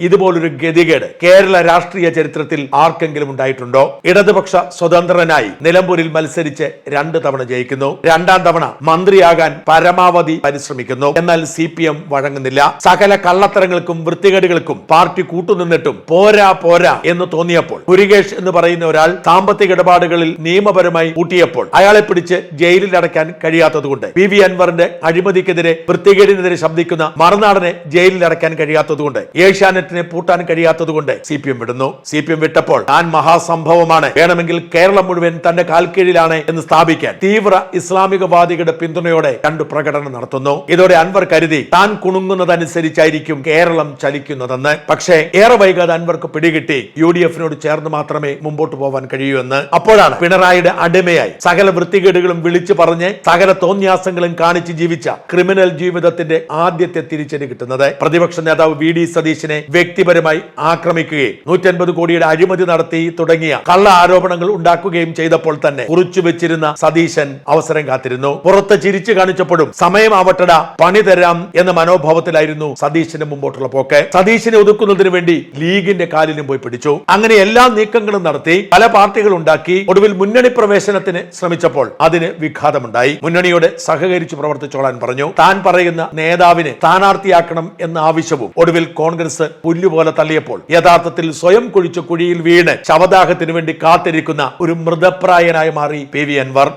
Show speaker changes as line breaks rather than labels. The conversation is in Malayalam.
ഇതുപോലൊരു ഗതികേട് കേരള രാഷ്ട്രീയ ചരിത്രത്തിൽ ആർക്കെങ്കിലും ഉണ്ടായിട്ടുണ്ടോ? ഇടതുപക്ഷ സ്വതന്ത്രനായി നിലമ്പൂരിൽ മത്സരിച്ച് 2 തവണ ജയിക്കുന്നു. 2ാം തവണ മന്ത്രിയാകാൻ പരമാവധി പരിശ്രമിക്കുന്നു. എന്നാൽ CPM വഴങ്ങുന്നില്ല. സകല കള്ളത്തരങ്ങൾക്കും വൃത്തികേടുകൾക്കും പാർട്ടി കൂട്ടുനിന്നിട്ടും പോരാ എന്ന് തോന്നിയപ്പോൾ മുരുകേഷ് എന്ന് പറയുന്ന ഒരാൾ സാമ്പത്തിക ഇടപാടുകളിൽ നിയമപരമായി കൂട്ടിയപ്പോൾ അയാളെ പിടിച്ച് ജയിലിൽ അടയ്ക്കാൻ കഴിയാത്തതുകൊണ്ട്, PV അൻവറിന്റെ അഴിമതിക്കെതിരെ വൃത്തികേടിനെതിരെ ശബ്ദിക്കുന്ന മറുനാടനെ ജയിലിൽ അടയ്ക്കാൻ കഴിയാത്തതുകൊണ്ട്, ഏഷ്യാനെറ്റിനെ പൂട്ടാൻ കഴിയാത്തതുകൊണ്ട് CPM വിടുന്നു. CPM വിട്ടപ്പോൾ താൻ മഹാസംഭവമാണ്, വേണമെങ്കിൽ കേരളം മുഴുവൻ തന്റെ കാൽക്കീഴിലാണ് എന്ന് സ്ഥാപിക്കാൻ തീവ്ര ഇസ്ലാമികവാദികളുടെ പിന്തുണയോടെ 2 പ്രകടനം നടത്തുന്നു. ഇതോടെ അൻവർ കരുതി താൻ കുണുങ്ങുന്നതനുസരിച്ചായിരിക്കും കേരളം ചലിക്കുന്നതെന്ന്. പക്ഷേ ഏറെ വൈകാതെ അൻവർക്ക് പിടികിട്ടി UDF-നോട് ചേർന്ന് മാത്രമേ മുമ്പോട്ട് പോവാൻ കഴിയൂ എന്ന്. അപ്പോഴാണ് പിണറായിയുടെ അടിമയായി സകല വൃത്തികേടുകളും വിളിച്ചു പറഞ്ഞ് സകല തോന്യാസങ്ങളും കാണിച്ച് ജീവിച്ച ക്രിമിനൽ ജീവിതത്തിന്റെ ആദ്യത്തെ തിരിച്ചടി കിട്ടുന്നത്. പ്രതിപക്ഷ നേതാവ് VD സതീശനെ വ്യക്തിപരമായി ആക്രമിക്കുകയും 150 കോടിയുടെ അഴിമതി നടത്തി തുടങ്ങിയ കള്ള ആരോപണങ്ങൾ ഉണ്ടാക്കുകയും ചെയ്തപ്പോൾ തന്നെ കുറിച്ചു വെച്ചിരുന്ന സതീശൻ അവസരം കാത്തിരുന്നു. പുറത്ത് ചിരിച്ചു കാണിച്ചപ്പോഴും സമയമാവട്ടട പണി തരാം എന്ന മനോഭാവത്തിലായിരുന്നു സതീശന് മുമ്പോട്ടുള്ള പോക്ക്. സതീശനെ ഒതുക്കുന്നതിന് വേണ്ടി ലീഗിന്റെ കാലിലും പോയി പിടിച്ചു. അങ്ങനെ എല്ലാ നീക്കങ്ങളും നടത്തി പല പാർട്ടികൾ ഉണ്ടാക്കി. ഒടുവിൽ മുന്നണി പ്രവേശനത്തിന് ശ്രമിച്ചപ്പോൾ അതിന് വിഘാതമുണ്ടായി. മുന്നണിയോട് സഹകരിച്ചു പ്രവർത്തിച്ചോളാൻ പറഞ്ഞു. താൻ പറയുന്ന നേതാവിനെ സ്ഥാനാർത്ഥിയാക്കണം എന്ന ആവശ്യവും ഒടുവിൽ കോൺഗ്രസ് പുല്ലുപോലെ തള്ളിയപ്പോൾ യഥാർത്ഥത്തിൽ സ്വയം കുഴിച്ച കുഴിയിൽ വീണ് ശവദാഹത്തിനു വേണ്ടി കാത്തിരിക്കുന്ന ഒരു മൃതപ്രായനായി മാറി PV അൻവർ.